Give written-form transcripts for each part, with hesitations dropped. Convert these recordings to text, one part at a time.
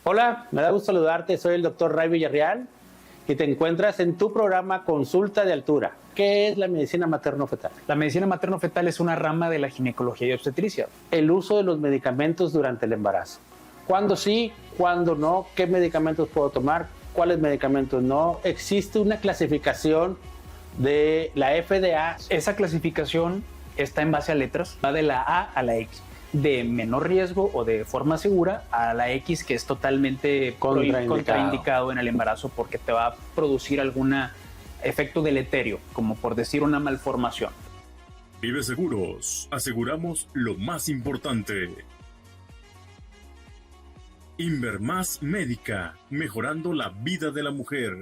Hola, me da gusto saludarte, soy el doctor Ray Villarreal y te encuentras en tu programa Consulta de Altura. ¿Qué es la medicina materno-fetal? La medicina materno-fetal es una rama de la ginecología y obstetricia. El uso de los medicamentos durante el embarazo. ¿Cuándo sí? ¿Cuándo no? ¿Qué medicamentos puedo tomar? ¿Cuáles medicamentos no? ¿Existe una clasificación de la FDA? Esa clasificación está en base a letras, va de la A a la X, de menor riesgo o de forma segura a la X, que es totalmente contraindicado en el embarazo porque te va a producir algún efecto deleterio, como por decir una malformación. Vive Seguros, aseguramos lo más importante. Invermás Médica, mejorando la vida de la mujer.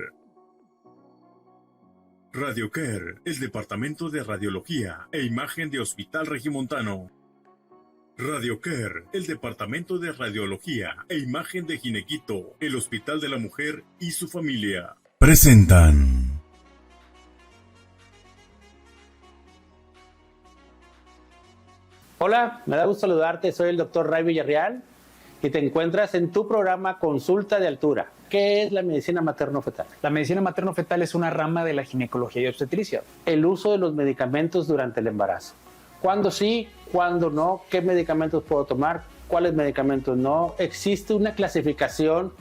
Radiocare, el departamento de radiología e imagen de Hospital Regiomontano. Radiocare, el departamento de radiología e imagen de Ginequito, el Hospital de la Mujer y su familia. Presentan. Hola, me da gusto saludarte, soy el doctor Ray Villarreal y te encuentras en tu programa Consulta de Altura. ¿Qué es la medicina materno-fetal? La medicina materno-fetal es una rama de la ginecología y obstetricia. El uso de los medicamentos durante el embarazo. ¿Cuándo sí? ¿Cuándo no? ¿Qué medicamentos puedo tomar? ¿Cuáles medicamentos no? ¿Existe una clasificación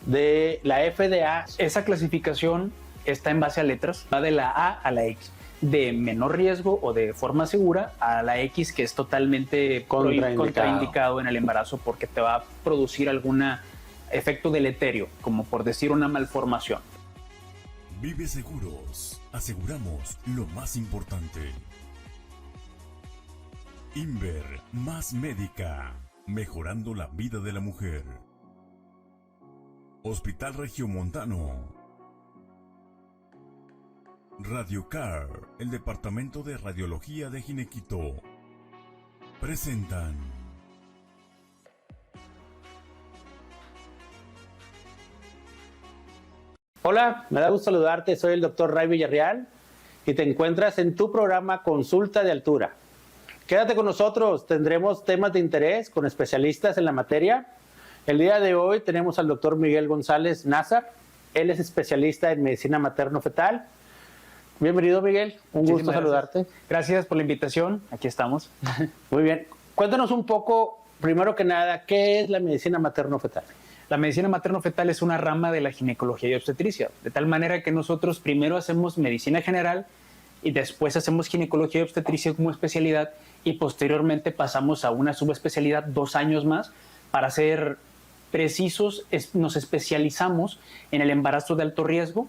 de la FDA? Esa clasificación está en base a letras, va de la A a la X, de menor riesgo o de forma segura a la X, que es totalmente contraindicado en el embarazo porque te va a producir algún efecto deleterio, como por decir una malformación. Vive Seguros, aseguramos lo más importante. Invermás Médica, mejorando la vida de la mujer. Hospital Regiomontano. Radiocare, el departamento de radiología de Ginequito. Presentan. Hola, me da gusto saludarte, soy el doctor Ray Villarreal y te encuentras en tu programa Consulta de Altura. Quédate con nosotros, tendremos temas de interés con especialistas en la materia. El día de hoy tenemos al doctor Miguel González Nazar, él es especialista en medicina materno-fetal. Bienvenido, Miguel, un gusto saludarte. Gracias por la invitación, aquí estamos. Muy bien, cuéntanos un poco, primero que nada, ¿qué es la medicina materno-fetal? La medicina materno-fetal es una rama de la ginecología y obstetricia, de tal manera que nosotros primero hacemos medicina general y después hacemos ginecología y obstetricia como especialidad y posteriormente pasamos a una subespecialidad 2 años más. Para ser precisos, nos especializamos en el embarazo de alto riesgo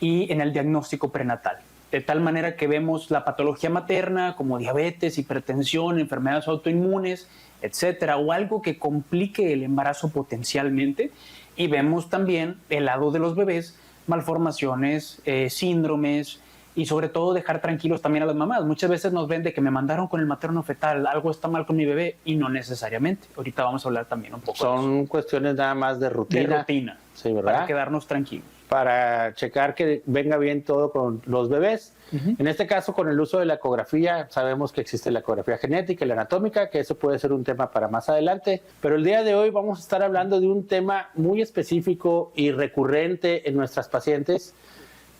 y en el diagnóstico prenatal, de tal manera que vemos la patología materna como diabetes, hipertensión, enfermedades autoinmunes, etcétera, o algo que complique el embarazo potencialmente, y vemos también el lado de los bebés, malformaciones, síndromes, y sobre todo dejar tranquilos también a las mamás. Muchas veces nos ven de que me mandaron con el materno fetal, algo está mal con mi bebé, y no necesariamente. Ahorita vamos a hablar también un poco de eso. Son cuestiones nada más de rutina. De rutina, sí, ¿verdad? Para quedarnos tranquilos. Para checar que venga bien todo con los bebés. En este caso, con el uso de la ecografía, sabemos que existe la ecografía genética y la anatómica, que eso puede ser un tema para más adelante. Pero el día de hoy vamos a estar hablando de un tema muy específico y recurrente en nuestras pacientes,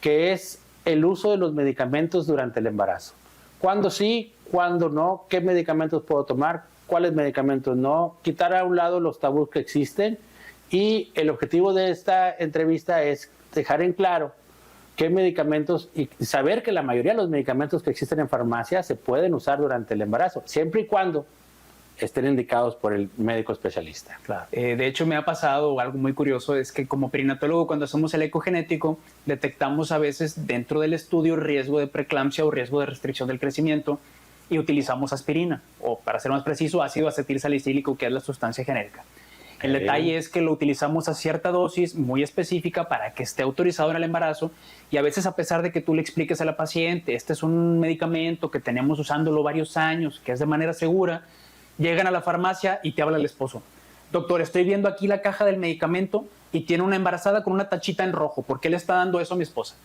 que es el uso de los medicamentos durante el embarazo. ¿Cuándo sí? ¿Cuándo no? ¿Qué medicamentos puedo tomar? ¿Cuáles medicamentos no? Quitar a un lado los tabús que existen. Y el objetivo de esta entrevista es dejar en claro qué medicamentos y saber que la mayoría de los medicamentos que existen en farmacia se pueden usar durante el embarazo, siempre y cuando estén indicados por el médico especialista. Claro. De hecho, me ha pasado algo muy curioso, es que como perinatólogo, cuando hacemos el ecogenético, detectamos a veces dentro del estudio riesgo de preeclampsia o riesgo de restricción del crecimiento y utilizamos aspirina, o para ser más preciso, ácido acetilsalicílico, que es la sustancia genérica. El detalle es que lo utilizamos a cierta dosis muy específica para que esté autorizado en el embarazo, y a veces, a pesar de que tú le expliques a la paciente, este es un medicamento que tenemos usándolo varios años, que es de manera segura, llegan a la farmacia y te habla el esposo. Doctor, estoy viendo aquí la caja del medicamento y tiene una embarazada con una tachita en rojo. ¿Por qué le está dando eso a mi esposa?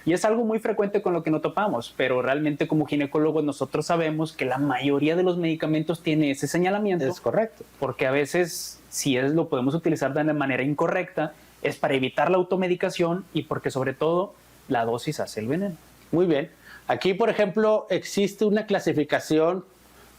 Y es algo muy frecuente con lo que no topamos, pero realmente como ginecólogos nosotros sabemos que la mayoría de los medicamentos tiene ese señalamiento. Es correcto. Porque a veces si lo podemos utilizar de manera incorrecta, es para evitar la automedicación y porque sobre todo la dosis hace el veneno. Muy bien. Aquí, por ejemplo, existe una clasificación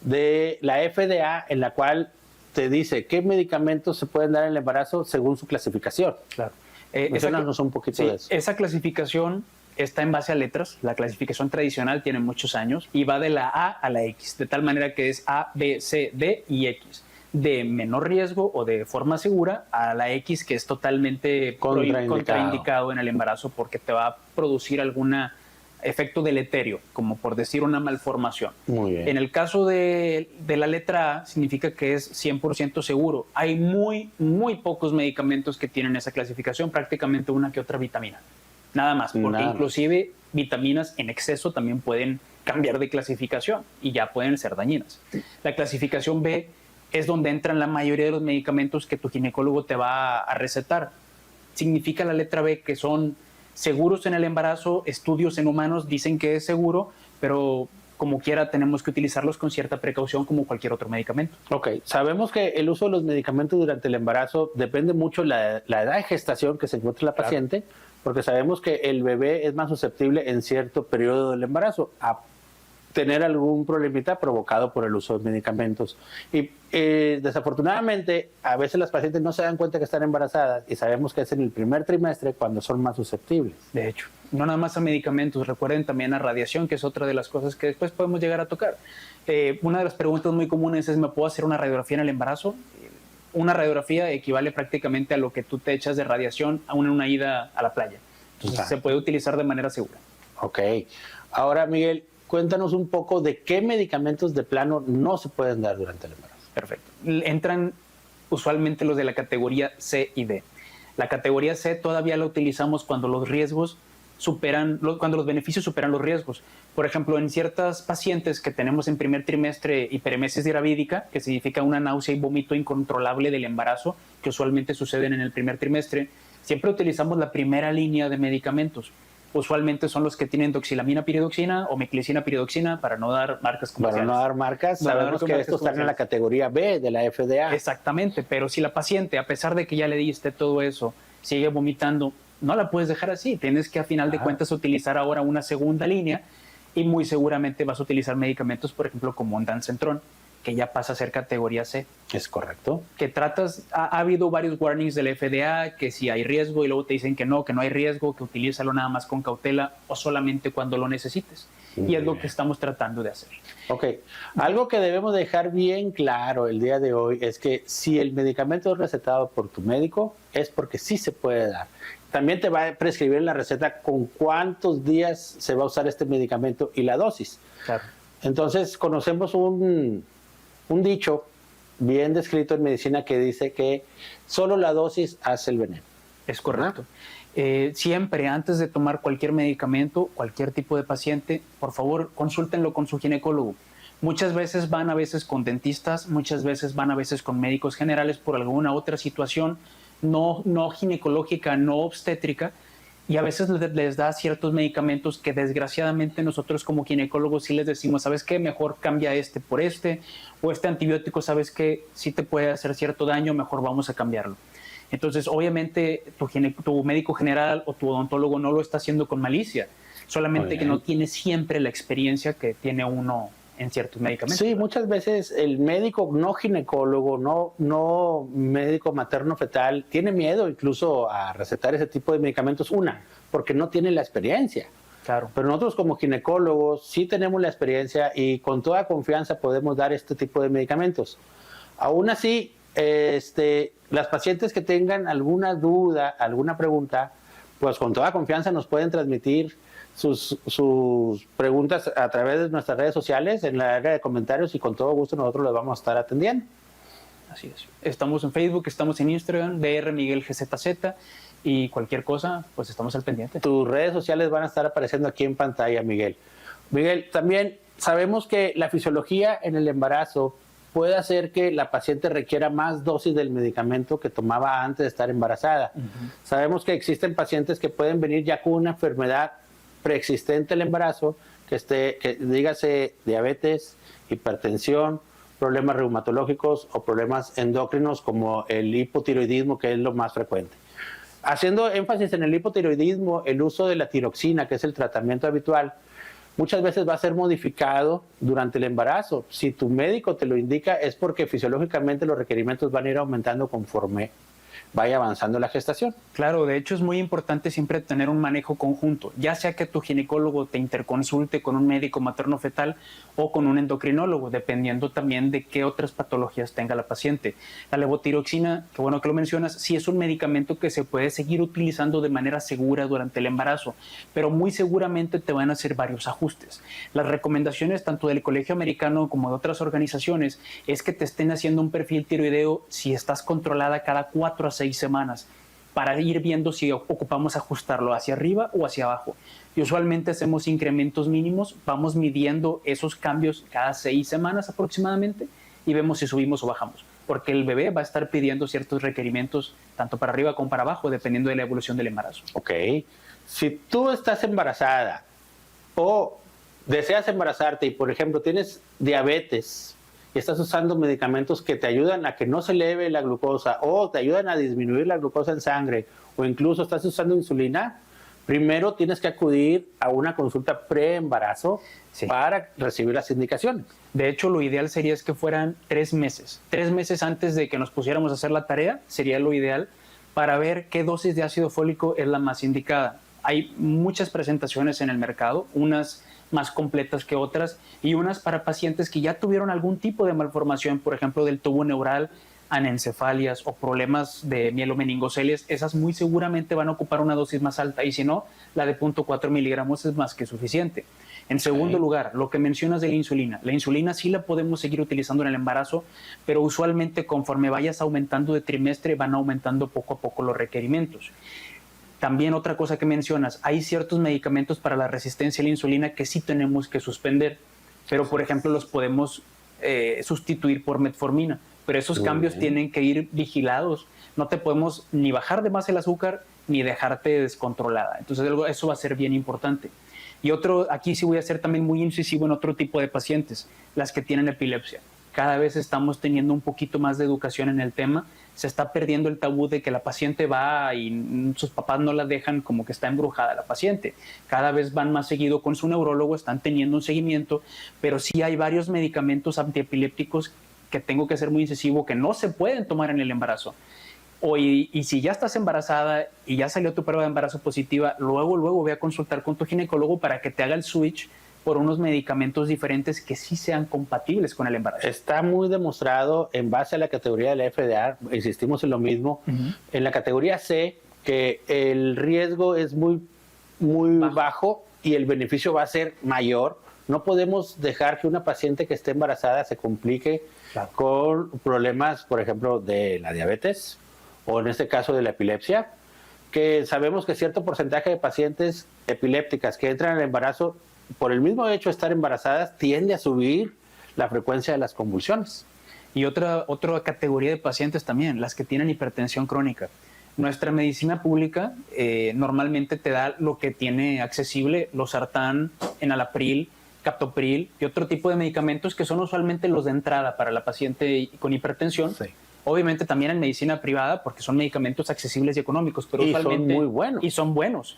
de la FDA en la cual te dice qué medicamentos se pueden dar en el embarazo según su clasificación. Claro. Menciónanos un poquito de eso. Esa clasificación está en base a letras. La clasificación tradicional tiene muchos años y va de la A a la X, de tal manera que es A, B, C, D y X. De menor riesgo o de forma segura a la X, que es totalmente contraindicado en el embarazo porque te va a producir algún efecto deleterio, como por decir una malformación. Muy bien. En el caso de la letra A, significa que es 100% seguro. Hay muy pocos medicamentos que tienen esa clasificación, prácticamente una que otra vitamina. Nada más, porque inclusive vitaminas en exceso también pueden cambiar de clasificación y ya pueden ser dañinas. La clasificación B es donde entran la mayoría de los medicamentos que tu ginecólogo te va a recetar. Significa la letra B que son seguros en el embarazo, estudios en humanos dicen que es seguro, pero como quiera tenemos que utilizarlos con cierta precaución como cualquier otro medicamento. Ok, sabemos que el uso de los medicamentos durante el embarazo depende mucho de la edad de gestación que se encuentra la paciente, porque sabemos que el bebé es más susceptible en cierto periodo del embarazo a tener algún problemita provocado por el uso de medicamentos. Y desafortunadamente, a veces las pacientes no se dan cuenta que están embarazadas y sabemos que es en el primer trimestre cuando son más susceptibles. De hecho, no nada más a medicamentos, recuerden también a radiación, que es otra de las cosas que después podemos llegar a tocar. Una de las preguntas muy comunes es, ¿me puedo hacer una radiografía en el embarazo? Una radiografía equivale prácticamente a lo que tú te echas de radiación a una ida a la playa. Entonces, se puede utilizar de manera segura. Ok. Ahora, Miguel, cuéntanos un poco de qué medicamentos de plano no se pueden dar durante el embarazo. Perfecto. Entran usualmente los de la categoría C y D. La categoría C todavía la utilizamos cuando los riesgos cuando los beneficios superan los riesgos. Por ejemplo, en ciertas pacientes que tenemos en primer trimestre hiperemesis gravídica, que significa una náusea y vómito incontrolable del embarazo, que usualmente suceden en el primer trimestre, siempre utilizamos la primera línea de medicamentos. Usualmente son los que tienen doxilamina piridoxina o meclicina piridoxina, para no dar marcas comerciales. Para no dar marcas, sabemos que estos están en la categoría B de la FDA. Exactamente, pero si la paciente, a pesar de que ya le diste todo eso, sigue vomitando, no la puedes dejar así. Tienes que, a final de cuentas, utilizar ahora una segunda línea y muy seguramente vas a utilizar medicamentos, por ejemplo, como ondansetron, que ya pasa a ser categoría C. Es correcto. Que ha habido varios warnings del FDA, que si hay riesgo, y luego te dicen que no hay riesgo, que utilízalo nada más con cautela o solamente cuando lo necesites. Y es lo que estamos tratando de hacer. Ok. Algo que debemos dejar bien claro el día de hoy es que si el medicamento es recetado por tu médico, es porque sí se puede dar. También te va a prescribir en la receta con cuántos días se va a usar este medicamento y la dosis. Claro. Entonces, conocemos un dicho bien descrito en medicina que dice que solo la dosis hace el veneno. Es correcto. Siempre, antes de tomar cualquier medicamento, cualquier tipo de paciente, por favor, consúltenlo con su ginecólogo. Muchas veces van con dentistas, muchas veces van con médicos generales por alguna otra situación no ginecológica, no obstétrica, y a veces les da ciertos medicamentos que desgraciadamente nosotros como ginecólogos sí les decimos, ¿sabes qué? Mejor cambia este por este, o este antibiótico, ¿sabes qué? Sí te puede hacer cierto daño, mejor vamos a cambiarlo. Entonces, obviamente, tu médico general o tu odontólogo no lo está haciendo con malicia, solamente que no tiene siempre la experiencia que tiene uno en ciertos medicamentos. Sí, ¿verdad? Muchas veces el médico no ginecólogo, no médico materno fetal, tiene miedo incluso a recetar ese tipo de medicamentos, porque no tiene la experiencia. Claro. Pero nosotros como ginecólogos sí tenemos la experiencia y con toda confianza podemos dar este tipo de medicamentos. Aún así, las pacientes que tengan alguna duda, alguna pregunta, pues con toda confianza nos pueden transmitir sus preguntas a través de nuestras redes sociales, en la área de comentarios, y con todo gusto nosotros les vamos a estar atendiendo. Así es. Estamos en Facebook, estamos en Instagram, Dr. Miguel GZZ, y cualquier cosa, pues estamos al pendiente. Tus redes sociales van a estar apareciendo aquí en pantalla, Miguel. Miguel, también sabemos que la fisiología en el embarazo puede hacer que la paciente requiera más dosis del medicamento que tomaba antes de estar embarazada. Sabemos que existen pacientes que pueden venir ya con una enfermedad preexistente al embarazo, que dígase diabetes, hipertensión, problemas reumatológicos o problemas endócrinos como el hipotiroidismo, que es lo más frecuente. Haciendo énfasis en el hipotiroidismo, el uso de la tiroxina, que es el tratamiento habitual, muchas veces va a ser modificado durante el embarazo. Si tu médico te lo indica, es porque fisiológicamente los requerimientos van a ir aumentando conforme vaya avanzando la gestación. Claro, de hecho es muy importante siempre tener un manejo conjunto, ya sea que tu ginecólogo te interconsulte con un médico materno-fetal o con un endocrinólogo, dependiendo también de qué otras patologías tenga la paciente. La levotiroxina, que bueno que lo mencionas, sí es un medicamento que se puede seguir utilizando de manera segura durante el embarazo, pero muy seguramente te van a hacer varios ajustes. Las recomendaciones tanto del Colegio Americano como de otras organizaciones es que te estén haciendo un perfil tiroideo si estás controlada cada 4 a 6 semanas, para ir viendo si ocupamos ajustarlo hacia arriba o hacia abajo. Y usualmente hacemos incrementos mínimos, vamos midiendo esos cambios cada 6 semanas aproximadamente y vemos si subimos o bajamos, porque el bebé va a estar pidiendo ciertos requerimientos tanto para arriba como para abajo, dependiendo de la evolución del embarazo. Ok, si tú estás embarazada o deseas embarazarte y, por ejemplo, tienes diabetes y estás usando medicamentos que te ayudan a que no se eleve la glucosa o te ayudan a disminuir la glucosa en sangre, o incluso estás usando insulina, primero tienes que acudir a una consulta pre-embarazo para recibir las indicaciones. De hecho, lo ideal sería es que fueran 3 meses. 3 meses antes de que nos pusiéramos a hacer la tarea sería lo ideal para ver qué dosis de ácido fólico es la más indicada. Hay muchas presentaciones en el mercado, unas más completas que otras y unas para pacientes que ya tuvieron algún tipo de malformación, por ejemplo, del tubo neural, anencefalias o problemas de mielomeningocelias. Esas muy seguramente van a ocupar una dosis más alta y si no, la de 0.4 miligramos es más que suficiente. En segundo lugar, lo que mencionas de la insulina sí la podemos seguir utilizando en el embarazo, pero usualmente conforme vayas aumentando de trimestre van aumentando poco a poco los requerimientos. También otra cosa que mencionas, hay ciertos medicamentos para la resistencia a la insulina que sí tenemos que suspender, pero por ejemplo los podemos sustituir por metformina, pero esos cambios tienen que ir vigilados, no te podemos ni bajar de más el azúcar ni dejarte descontrolada, entonces eso va a ser bien importante. Y aquí sí voy a ser también muy incisivo en otro tipo de pacientes, las que tienen epilepsia. Cada vez estamos teniendo un poquito más de educación en el tema, se está perdiendo el tabú de que la paciente va y sus papás no la dejan como que está embrujada la paciente. Cada vez van más seguido con su neurólogo, están teniendo un seguimiento, pero sí hay varios medicamentos antiepilépticos que tengo que ser muy incisivo, que no se pueden tomar en el embarazo. Y si ya estás embarazada y ya salió tu prueba de embarazo positiva, luego ve a consultar con tu ginecólogo para que te haga el switch por unos medicamentos diferentes que sí sean compatibles con el embarazo. Está muy demostrado en base a la categoría de la FDA, insistimos en lo mismo, en la categoría C, que el riesgo es muy bajo y el beneficio va a ser mayor. No podemos dejar que una paciente que esté embarazada se complique con problemas, por ejemplo, de la diabetes o en este caso de la epilepsia, que sabemos que cierto porcentaje de pacientes epilépticas que entran al embarazo por el mismo hecho de estar embarazadas, tiende a subir la frecuencia de las convulsiones. Y otra categoría de pacientes también, las que tienen hipertensión crónica. Nuestra medicina pública normalmente te da lo que tiene accesible, losartán, enalapril, captopril y otro tipo de medicamentos que son usualmente los de entrada para la paciente con hipertensión. Sí. Obviamente también en medicina privada porque son medicamentos accesibles y económicos, pero usualmente son muy buenos. Y son buenos.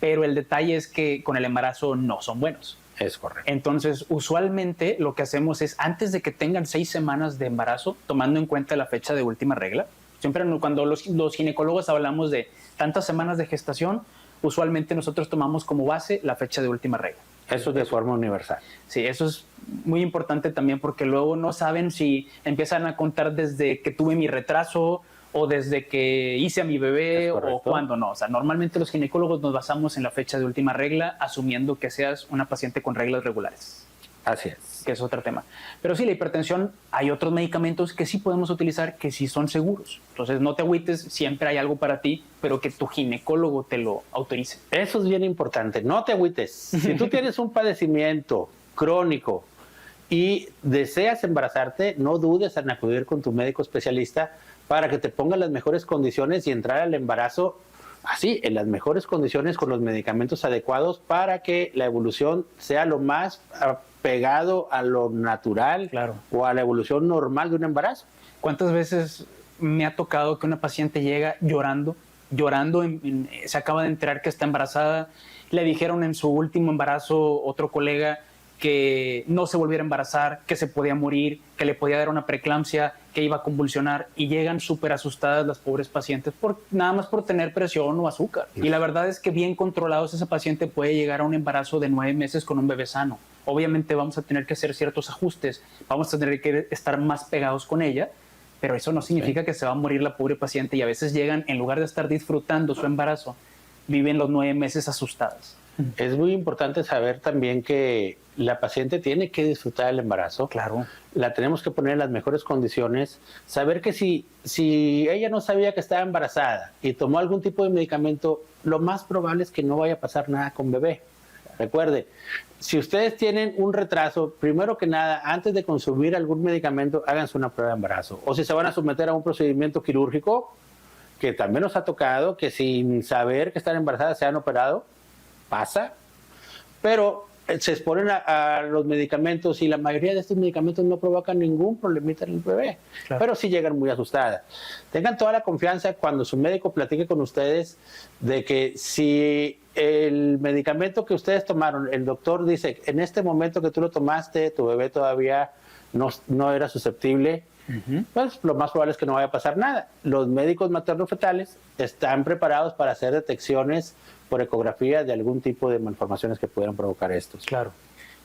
Pero el detalle es que con el embarazo no son buenos. Es correcto. Entonces, usualmente lo que hacemos es, antes de que tengan 6 semanas de embarazo, tomando en cuenta la fecha de última regla, siempre cuando los ginecólogos hablamos de tantas semanas de gestación, usualmente nosotros tomamos como base la fecha de última regla. Eso es de forma universal. Sí, eso es muy importante también porque luego no saben si empiezan a contar desde que tuve mi retraso o desde que hice a mi bebé o cuándo no. O sea, normalmente los ginecólogos nos basamos en la fecha de última regla, asumiendo que seas una paciente con reglas regulares. Así es. Que es otro tema. Pero sí, la hipertensión, hay otros medicamentos que sí podemos utilizar que sí son seguros. Entonces, no te agüites, siempre hay algo para ti, pero que tu ginecólogo te lo autorice. Eso es bien importante, no te agüites. Si tú tienes un padecimiento crónico y deseas embarazarte, no dudes en acudir con tu médico especialista para que te ponga las mejores condiciones y entrar al embarazo así, en las mejores condiciones, con los medicamentos adecuados para que la evolución sea lo más pegado a lo natural Claro. o a la evolución normal de un embarazo. ¿Cuántas veces me ha tocado que una paciente llega llorando, se acaba de enterar que está embarazada, le dijeron en su último embarazo otro colega que no se volviera a embarazar, que se podía morir, que le podía dar una preeclampsia, que iba a convulsionar, y llegan súper asustadas las pobres pacientes nada más por tener presión o azúcar? Y la verdad es que bien controlados esa paciente puede llegar a un embarazo de 9 meses con un bebé sano. Obviamente vamos a tener que hacer ciertos ajustes, vamos a tener que estar más pegados con ella, pero eso no significa que se va a morir la pobre paciente, y a veces llegan, en lugar de estar disfrutando su embarazo, viven los 9 meses asustadas. Es muy importante saber también que la paciente tiene que disfrutar del embarazo. Claro. La tenemos que poner en las mejores condiciones. Saber que si ella no sabía que estaba embarazada y tomó algún tipo de medicamento, lo más probable es que no vaya a pasar nada con bebé. Recuerde, si ustedes tienen un retraso, primero que nada, antes de consumir algún medicamento, háganse una prueba de embarazo. O si se van a someter a un procedimiento quirúrgico, que también nos ha tocado, que sin saber que están embarazadas se han operado, pasa, pero se exponen a los medicamentos, y la mayoría de estos medicamentos no provocan ningún problemita en el bebé, claro, pero sí llegan muy asustadas. Tengan toda la confianza cuando su médico platique con ustedes de que si el medicamento que ustedes tomaron, el doctor dice, en este momento que tú lo tomaste, tu bebé todavía no era susceptible, pues lo más probable es que no vaya a pasar nada. Los médicos materno-fetales están preparados para hacer detecciones por ecografía de algún tipo de malformaciones que pudieran provocar estos. Claro.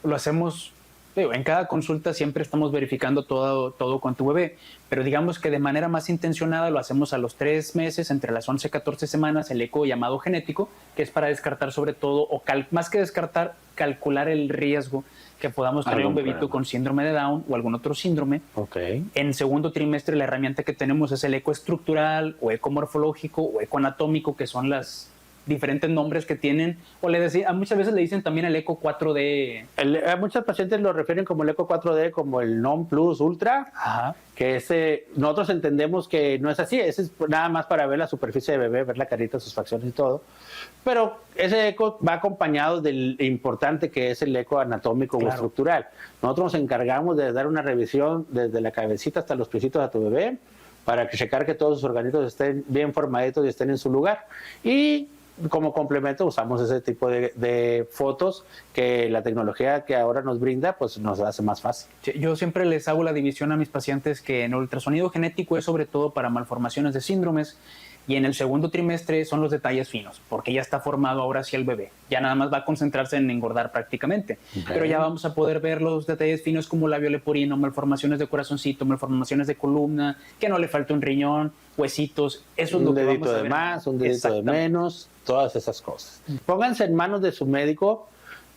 Lo hacemos, en cada consulta siempre estamos verificando todo con tu bebé, pero digamos que de manera más intencionada lo hacemos a los 3 meses, entre las 11 y 14 semanas, el eco llamado genético, que es para descartar sobre todo, o más que descartar, calcular el riesgo que podamos tener un bebito con síndrome de Down o algún otro síndrome. Okay. En segundo trimestre la herramienta que tenemos es el eco estructural o eco morfológico o eco anatómico, que son las diferentes nombres que tienen, o muchas veces le dicen también el eco 4D. A muchos pacientes lo refieren como el eco 4D, como el Non Plus Ultra. Ajá. Que nosotros entendemos que no es así, ese es nada más para ver la superficie de bebé, ver la carita, sus facciones y todo, pero ese eco va acompañado del importante que es el eco anatómico, claro, o estructural. Nosotros nos encargamos de dar una revisión desde la cabecita hasta los piecitos a tu bebé, para checar que todos sus organismos estén bien formaditos y estén en su lugar, y como complemento usamos ese tipo de fotos que la tecnología que ahora nos brinda pues nos hace más fácil. Yo siempre les hago la división a mis pacientes que en el ultrasonido genético es sobre todo para malformaciones de síndromes, y en el segundo trimestre son los detalles finos, porque ya está formado ahora sí el bebé, ya nada más va a concentrarse en engordar prácticamente, pero ya vamos a poder ver los detalles finos como labio leporino, malformaciones de corazoncito, malformaciones de columna, que no le falte un riñón, huesitos, eso es lo que vamos a ver. Un dedito de más, un dedito de menos, todas esas cosas. Pónganse en manos de su médico,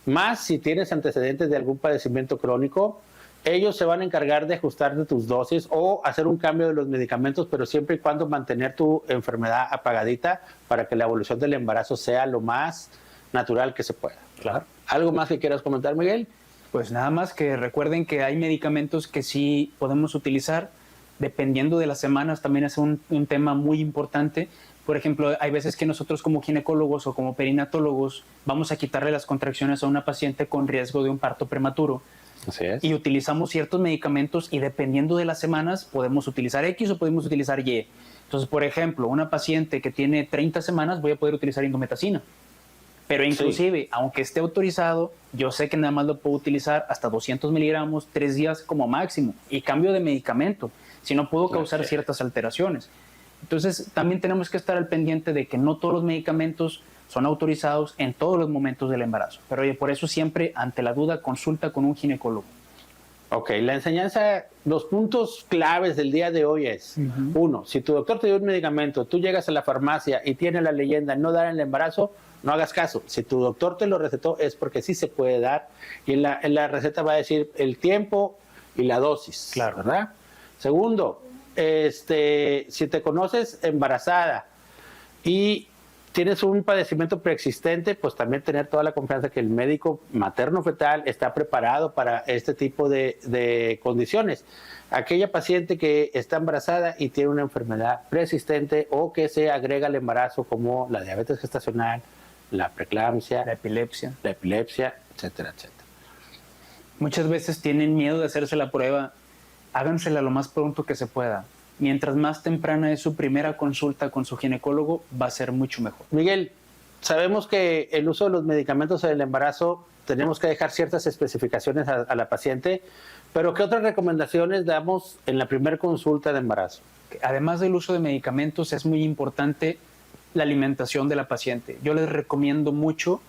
más si tienes antecedentes de algún padecimiento crónico. Ellos se van a encargar de ajustarte tus dosis o hacer un cambio de los medicamentos, pero siempre y cuando mantener tu enfermedad apagadita para que la evolución del embarazo sea lo más natural que se pueda. Claro. ¿Algo más que quieras comentar, Miguel? Pues nada más que recuerden que hay medicamentos que sí podemos utilizar dependiendo de las semanas. También es un tema muy importante. Por ejemplo, hay veces que nosotros como ginecólogos o como perinatólogos vamos a quitarle las contracciones a una paciente con riesgo de un parto prematuro. Así es. Y utilizamos ciertos medicamentos, y dependiendo de las semanas podemos utilizar X o podemos utilizar Y. Entonces, por ejemplo, una paciente que tiene 30 semanas voy a poder utilizar indometacina. Pero inclusive, aunque esté autorizado, yo sé que nada más lo puedo utilizar hasta 200 miligramos, 3 días como máximo, y cambio de medicamento, si no puedo causar ciertas alteraciones. Entonces, también tenemos que estar al pendiente de que no todos los medicamentos son autorizados en todos los momentos del embarazo. Pero oye, por eso siempre, ante la duda, consulta con un ginecólogo. Ok, la enseñanza, los puntos claves del día de hoy es, uno, si tu doctor te dio un medicamento, tú llegas a la farmacia y tiene la leyenda no dar en el embarazo, no hagas caso. Si tu doctor te lo recetó es porque sí se puede dar, y en la receta va a decir el tiempo y la dosis, claro, ¿verdad? Segundo, si te conoces embarazada y tienes un padecimiento preexistente, pues también tener toda la confianza que el médico materno-fetal está preparado para este tipo de condiciones. Aquella paciente que está embarazada y tiene una enfermedad preexistente o que se agrega al embarazo, como la diabetes gestacional, la preeclampsia, la epilepsia, etcétera, etcétera. Muchas veces tienen miedo de hacerse la prueba. Hágansela lo más pronto que se pueda. Mientras más temprana es su primera consulta con su ginecólogo, va a ser mucho mejor. Miguel, sabemos que el uso de los medicamentos en el embarazo tenemos que dejar ciertas especificaciones a la paciente, pero ¿qué otras recomendaciones damos en la primera consulta de embarazo? Además del uso de medicamentos, es muy importante la alimentación de la paciente. Yo les recomiendo mucho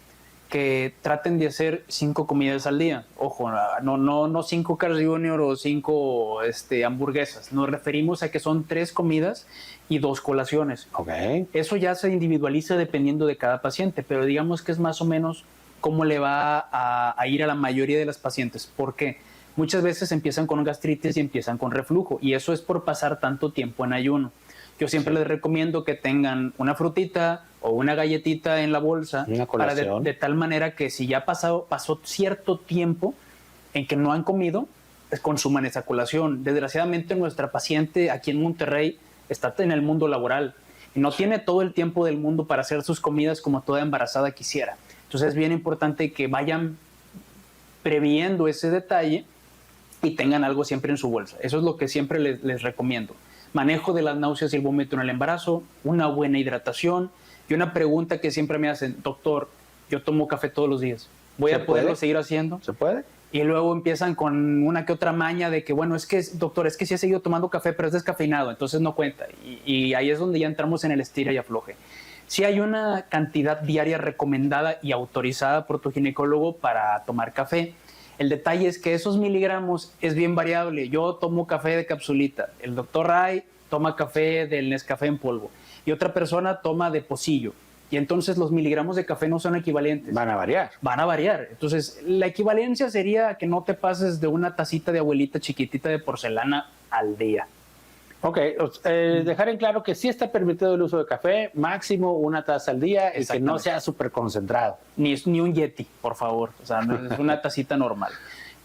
que traten de hacer 5 comidas al día. Ojo, no 5 Carl's Jr. o 5 hamburguesas. Nos referimos a que son 3 comidas y 2 colaciones. Okay. Eso ya se individualiza dependiendo de cada paciente, pero digamos que es más o menos cómo le va a ir a la mayoría de las pacientes. ¿Por qué? Muchas veces empiezan con gastritis y empiezan con reflujo, y eso es por pasar tanto tiempo en ayuno. Yo siempre les recomiendo que tengan una frutita o una galletita en la bolsa, para de tal manera que si ya pasó cierto tiempo en que no han comido, pues consuman esa colación. Desgraciadamente nuestra paciente aquí en Monterrey está en el mundo laboral y no tiene todo el tiempo del mundo para hacer sus comidas como toda embarazada quisiera. Entonces es bien importante que vayan previendo ese detalle y tengan algo siempre en su bolsa. Eso es lo que siempre les recomiendo. Manejo de las náuseas y el vómito en el embarazo, una buena hidratación. Y una pregunta que siempre me hacen: doctor, yo tomo café todos los días, ¿voy a poderlo seguir haciendo? ¿Se puede? Y luego empiezan con una que otra maña de que, bueno, es que, doctor, es que sí he seguido tomando café, pero es descafeinado, entonces no cuenta. Y ahí es donde ya entramos en el estira y afloje. Sí hay una cantidad diaria recomendada y autorizada por tu ginecólogo para tomar café. El detalle es que esos miligramos es bien variable. Yo tomo café de capsulita, el doctor Ray toma café del Nescafé en polvo y otra persona toma de pocillo. Y entonces los miligramos de café no son equivalentes. Van a variar. Van a variar. Entonces la equivalencia sería que no te pases de una tacita de abuelita chiquitita de porcelana al día. Ok, dejar en claro que sí está permitido el uso de café, máximo una taza al día, y que no sea súper concentrado. Ni un Yeti, por favor, o sea, no es una tacita normal.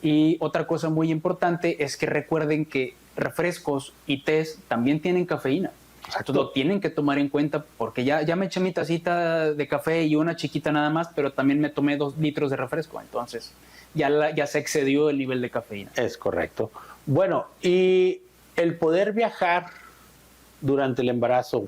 Y otra cosa muy importante es que recuerden que refrescos y tés también tienen cafeína. Exacto. Lo tienen que tomar en cuenta, porque ya me eché mi tacita de café y una chiquita nada más, pero también me tomé 2 litros de refresco, entonces ya se excedió el nivel de cafeína. Es correcto. Bueno, y el poder viajar durante el embarazo,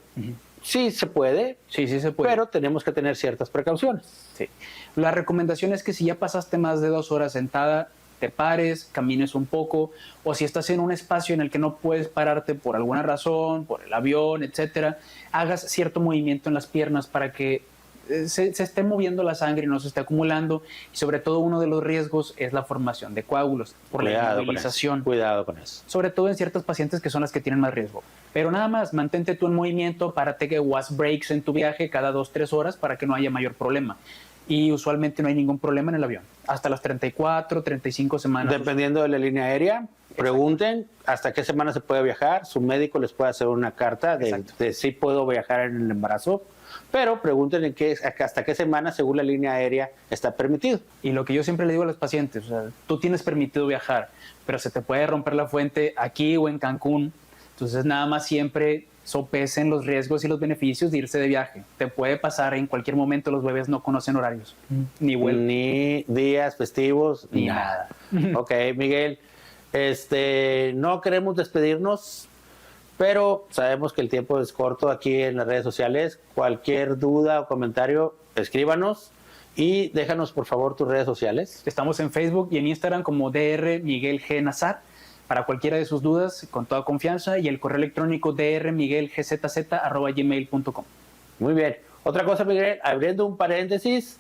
sí se puede, sí se puede, pero tenemos que tener ciertas precauciones. Sí. La recomendación es que si ya pasaste más de 2 horas sentada, te pares, camines un poco, o si estás en un espacio en el que no puedes pararte por alguna razón, por el avión, etcétera, hagas cierto movimiento en las piernas para que se esté moviendo la sangre y no se esté acumulando. Y sobre todo, uno de los riesgos es la formación de coágulos por la inmovilización. Cuidado con eso. Sobre todo en ciertas pacientes que son las que tienen más riesgo. Pero nada más, mantente tú en movimiento, párate o haz breaks en tu viaje cada 2-3 horas para que no haya mayor problema. Y usualmente no hay ningún problema en el avión. Hasta las 34, 35 semanas. Dependiendo de la línea aérea, pregunten hasta qué semana se puede viajar. Su médico les puede hacer una carta de si puedo viajar en el embarazo. Pero pregunten hasta qué semana, según la línea aérea, está permitido. Y lo que yo siempre le digo a los pacientes, o sea, tú tienes permitido viajar, pero se te puede romper la fuente aquí o en Cancún. Entonces nada más siempre sopesen los riesgos y los beneficios de irse de viaje. Te puede pasar en cualquier momento, los bebés no conocen horarios, ni vuelos, ni días festivos, ni nada. Ok, Miguel, no queremos despedirnos, pero sabemos que el tiempo es corto aquí en las redes sociales. Cualquier duda o comentario, escríbanos y déjanos por favor tus redes sociales. Estamos en Facebook y en Instagram como Dr. Miguel G. Nazar. Para cualquiera de sus dudas, con toda confianza, y el correo electrónico drmiguelgzz@gmail.com. Muy bien. Otra cosa, Miguel, abriendo un paréntesis,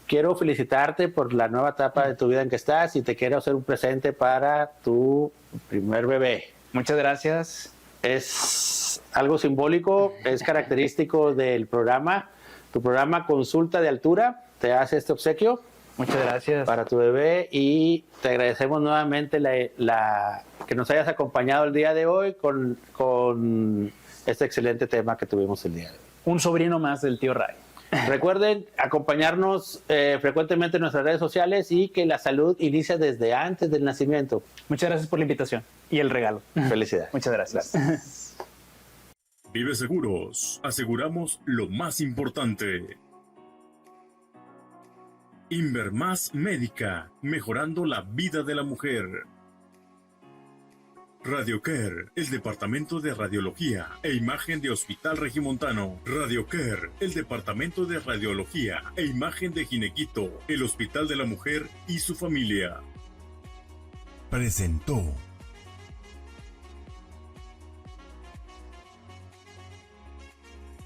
quiero felicitarte por la nueva etapa de tu vida en que estás y te quiero hacer un presente para tu primer bebé. Muchas gracias. Es algo simbólico, es característico del programa. Tu programa Consulta de Altura te hace este obsequio. Muchas gracias. Para tu bebé, y te agradecemos nuevamente que nos hayas acompañado el día de hoy con este excelente tema que tuvimos el día de hoy. Un sobrino más del tío Ray. Recuerden acompañarnos frecuentemente en nuestras redes sociales y que la salud inicia desde antes del nacimiento. Muchas gracias por la invitación y el regalo. Felicidades. Muchas gracias. Vive Seguros. Aseguramos lo más importante. Invermás Médica, mejorando la vida de la mujer. RadioCare, el Departamento de Radiología e Imagen de Hospital Regimontano. RadioCare, el Departamento de Radiología e Imagen de Jinequito, el Hospital de la Mujer y su familia. Presentó